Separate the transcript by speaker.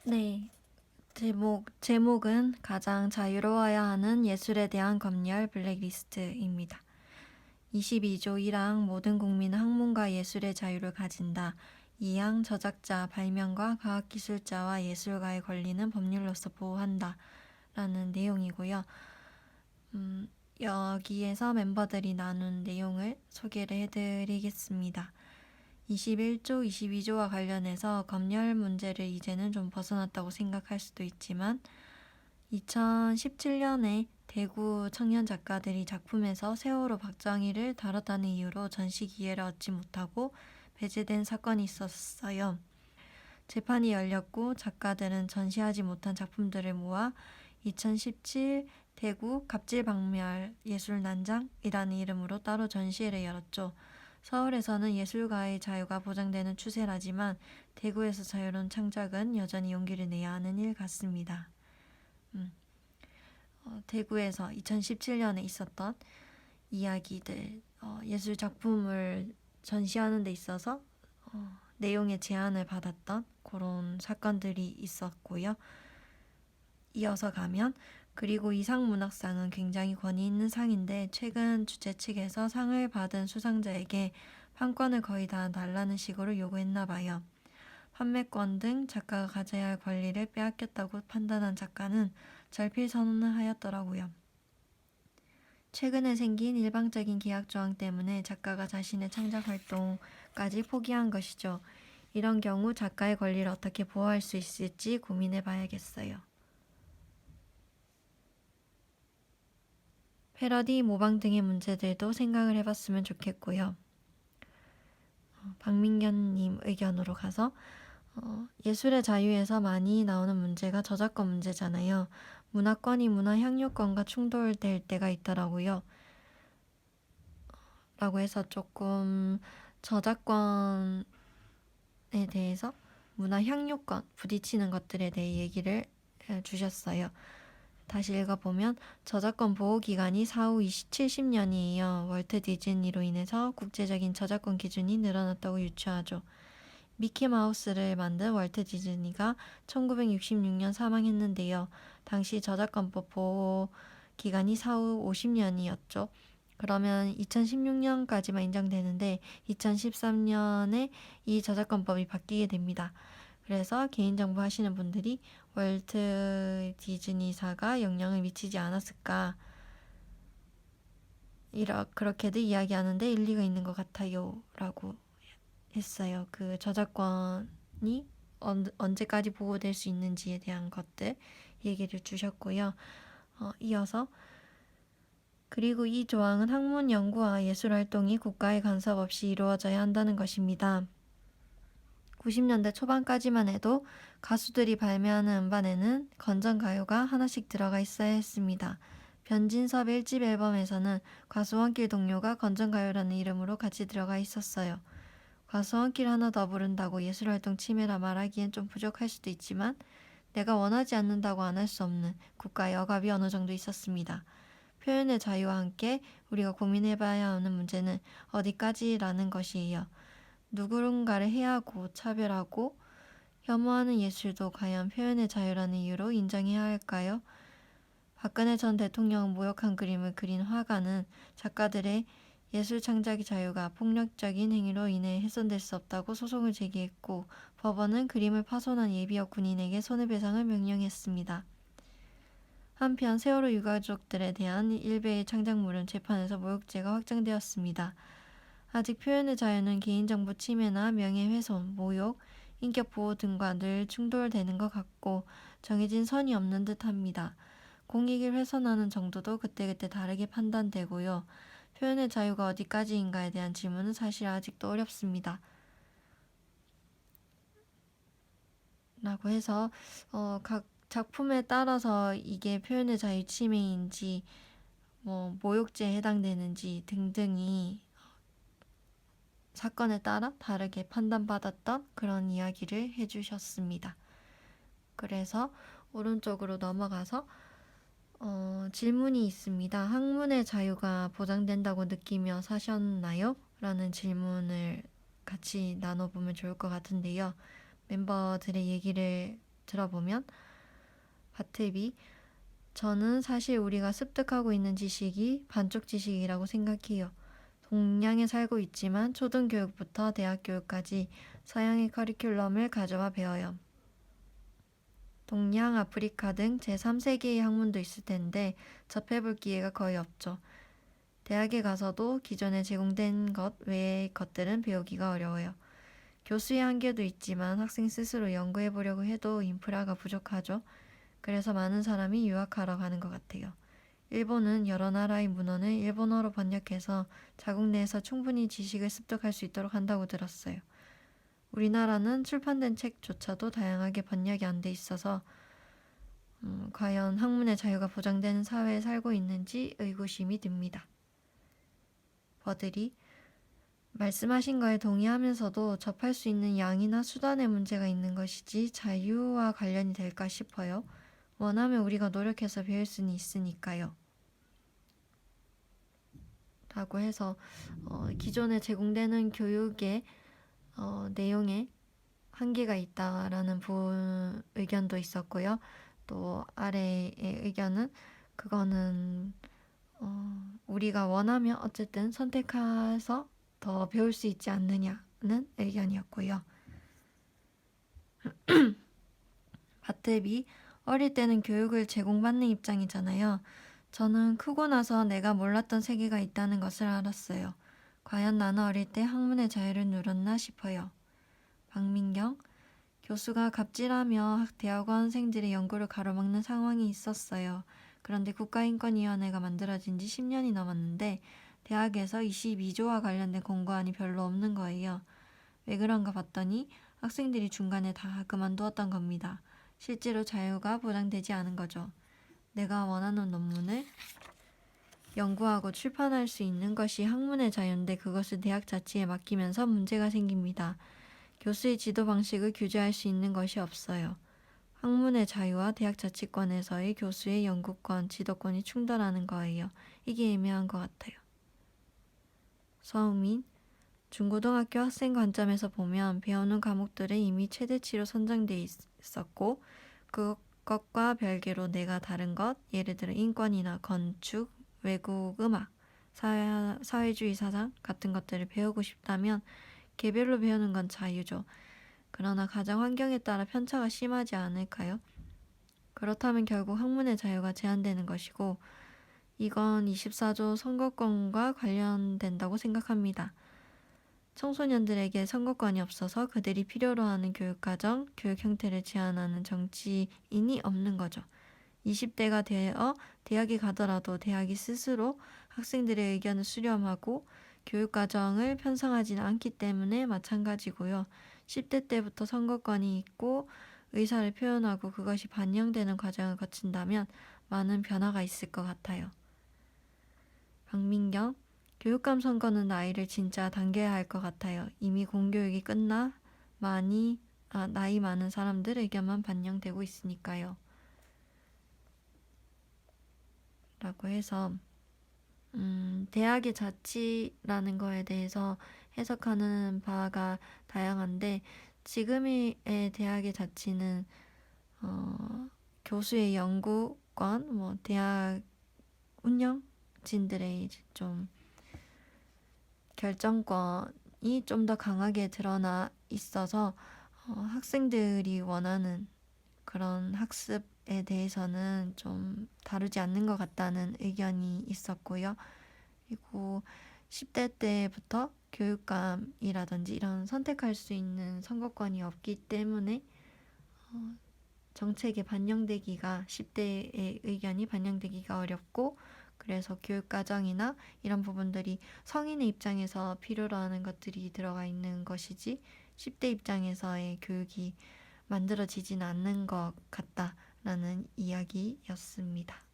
Speaker 1: 네. 제목은 가장 자유로워야 하는 예술에 대한 검열 블랙리스트입니다. 22조 1항 모든 국민은 학문과 예술의 자유를 가진다. 2항 저작자, 발명가, 과학기술자와 예술가의 권리는 법률로서 보호한다. 라는 내용이고요. 여기에서 멤버들이 나눈 내용을 소개를 해드리겠습니다. 21조, 22조와 관련해서 검열 문제를 이제는 좀 벗어났다고 생각할 수도 있지만 2017년에 대구 청년 작가들이 작품에서 세월호 박정희를 다뤘다는 이유로 전시 기회를 얻지 못하고 배제된 사건이 있었어요. 재판이 열렸고 작가들은 전시하지 못한 작품들을 모아 2017 대구 갑질박멸 예술난장이라는 이름으로 따로 전시회를 열었죠. 서울에서는 예술가의 자유가 보장되는 추세라지만 대구에서 자유로운 창작은 여전히 용기를 내야 하는 일 같습니다. 대구에서 2017년에 있었던 이야기들, 예술 작품을 전시하는 데 있어서 내용의 제한을 받았던 그런 사건들이 있었고요. 이어서 가면 그리고 이 상 문학상은 굉장히 권위 있는 상인데 최근 주최 측에서 상을 받은 수상자에게 판권을 거의 다 달라는 식으로 요구했나 봐요. 판매권 등 작가가 가져야 할 권리를 빼앗겼다고 판단한 작가는 절필 선언을 하였더라고요. 최근에 생긴 일방적인 계약 조항 때문에 작가가 자신의 창작 활동까지 포기한 것이죠. 이런 경우 작가의 권리를 어떻게 보호할 수 있을지 고민해 봐야겠어요. 패러디, 모방 등의 문제들도 생각을 해봤으면 좋겠고요. 박민견님 의견으로 가서 예술의 자유에서 많이 나오는 문제가 저작권 문제잖아요. 문화권이 문화향유권과 충돌될 때가 있더라고요. 라고 해서 조금 저작권에 대해서 문화향유권 부딪히는 것들에 대해 얘기를 주셨어요. 다시 읽어보면 저작권 보호기간이 사후 70년이에요. 월트 디즈니로 인해서 국제적인 저작권 기준이 늘어났다고 유추하죠. 미키마우스를 만든 월트 디즈니가 1966년 사망했는데요. 당시 저작권법 보호 기간이 사후 50년이었죠. 그러면 2016년까지만 인정되는데 2013년에 이 저작권법이 바뀌게 됩니다. 그래서 개인정보 하시는 분들이 월트 디즈니사가 영향을 미치지 않았을까 그렇게도 이야기하는데 일리가 있는 것 같아요 라고 했어요. 그 저작권이 언제까지 보호될 수 있는지에 대한 것들 얘기를 주셨고요. 이어서 그리고 이 조항은 학문 연구와 예술 활동이 국가의 간섭 없이 이루어져야 한다는 것입니다. 90년대 초반까지만 해도 가수들이 발매하는 음반에는 건전가요가 하나씩 들어가 있어야 했습니다. 변진섭 1집 앨범에서는 가수 원길 동료가 건전가요라는 이름으로 같이 들어가 있었어요. 가수 원길 하나 더 부른다고 예술활동 침해라 말하기엔 좀 부족할 수도 있지만 내가 원하지 않는다고 안 할 수 없는 국가의 억압이 어느 정도 있었습니다. 표현의 자유와 함께 우리가 고민해봐야 하는 문제는 어디까지라는 것이에요. 누군가를 해하고 차별하고 혐오하는 예술도 과연 표현의 자유라는 이유로 인정해야 할까요? 박근혜 전 대통령을 모욕한 그림을 그린 화가는 작가들의 예술 창작의 자유가 폭력적인 행위로 인해 훼손될 수 없다고 소송을 제기했고 법원은 그림을 파손한 예비역 군인에게 손해배상을 명령했습니다. 한편 세월호 유가족들에 대한 일베의 창작물은 재판에서 모욕죄가 확정되었습니다. 아직 표현의 자유는 개인정보 침해나 명예훼손, 모욕, 인격보호 등과 늘 충돌되는 것 같고 정해진 선이 없는 듯합니다. 공익을 훼손하는 정도도 그때그때 다르게 판단되고요. 표현의 자유가 어디까지인가에 대한 질문은 사실 아직도 어렵습니다. 라고 해서 각 작품에 따라서 이게 표현의 자유 침해인지 모욕죄에 해당되는지 등등이 사건에 따라 다르게 판단받았던 그런 이야기를 해주셨습니다. 그래서 오른쪽으로 넘어가서 질문이 있습니다. 학문의 자유가 보장된다고 느끼며 사셨나요? 라는 질문을 같이 나눠보면 좋을 것 같은데요. 멤버들의 얘기를 들어보면 바틀비 저는 사실 우리가 습득하고 있는 지식이 반쪽 지식이라고 생각해요. 동양에 살고 있지만 초등교육부터 대학교육까지 서양의 커리큘럼을 가져와 배워요. 동양, 아프리카 등 제3세계의 학문도 있을 텐데 접해볼 기회가 거의 없죠. 대학에 가서도 기존에 제공된 것 외의 것들은 배우기가 어려워요. 교수의 한계도 있지만 학생 스스로 연구해 보려고 해도 인프라가 부족하죠. 그래서 많은 사람이 유학하러 가는 것 같아요. 일본은 여러 나라의 문헌을 일본어로 번역해서 자국 내에서 충분히 지식을 습득할 수 있도록 한다고 들었어요. 우리나라는 출판된 책조차도 다양하게 번역이 안 돼 있어서 과연 학문의 자유가 보장되는 사회에 살고 있는지 의구심이 듭니다. 버들이 말씀하신 거에 동의하면서도 접할 수 있는 양이나 수단의 문제가 있는 것이지 자유와 관련이 될까 싶어요. 원하면 우리가 노력해서 배울 수는 있으니까요. 라고 해서 기존에 제공되는 교육의 내용에 한계가 있다라는 의견도 있었고요. 또 아래의 의견은 그거는 우리가 원하면 어쨌든 선택해서 더 배울 수 있지 않느냐는 의견이었고요. 바틀비 어릴 때는 교육을 제공받는 입장이잖아요. 저는 크고 나서 내가 몰랐던 세계가 있다는 것을 알았어요. 과연 나는 어릴 때 학문의 자유를 누렸나 싶어요. 박민경 교수가 갑질하며 대학원생들의 연구를 가로막는 상황이 있었어요. 그런데 국가인권위원회가 만들어진 지 10년이 넘었는데 대학에서 22조와 관련된 공고안이 별로 없는 거예요. 왜 그런가 봤더니 학생들이 중간에 다 그만두었던 겁니다. 실제로 자유가 보장되지 않은 거죠. 내가 원하는 논문을 연구하고 출판할 수 있는 것이 학문의 자유인데 그것을 대학 자치에 맡기면서 문제가 생깁니다. 교수의 지도 방식을 규제할 수 있는 것이 없어요. 학문의 자유와 대학 자치권에서의 교수의 연구권, 지도권이 충돌하는 거예요. 이게 애매한 것 같아요. 서우민 중고등학교 학생 관점에서 보면 배우는 과목들은 이미 최대치로 선정돼 있었고 그것과 별개로 내가 다른 것, 예를 들어 인권이나 건축, 외국 음악, 사회주의 사상 같은 것들을 배우고 싶다면 개별로 배우는 건 자유죠. 그러나 가정 환경에 따라 편차가 심하지 않을까요? 그렇다면 결국 학문의 자유가 제한되는 것이고 이건 24조 선거권과 관련된다고 생각합니다. 청소년들에게 선거권이 없어서 그들이 필요로 하는 교육과정, 교육 형태를 제한하는 정치인이 없는 거죠. 20대가 되어 대학에 가더라도 대학이 스스로 학생들의 의견을 수렴하고 교육과정을 편성하지는 않기 때문에 마찬가지고요. 10대 때부터 선거권이 있고 의사를 표현하고 그것이 반영되는 과정을 거친다면 많은 변화가 있을 것 같아요. 박민경 교육감 선거는 나이를 진짜 당겨야 할 것 같아요. 이미 공교육이 끝나 나이 많은 사람들 의견만 반영되고 있으니까요. 라고 해서 대학의 자치라는 거에 대해서 해석하는 바가 다양한데 지금의 대학의 자치는 교수의 연구권, 대학 운영진들의 좀 결정권이 좀 더 강하게 드러나 있어서 학생들이 원하는 그런 학습에 대해서는 좀 다루지 않는 것 같다는 의견이 있었고요. 그리고 10대 때부터 교육감이라든지 이런 선택할 수 있는 선거권이 없기 때문에 정책에 반영되기가 10대의 의견이 반영되기가 어렵고 그래서 교육과정이나 이런 부분들이 성인의 입장에서 필요로 하는 것들이 들어가 있는 것이지 10대 입장에서의 교육이 만들어지진 않는 것 같다라는 이야기였습니다.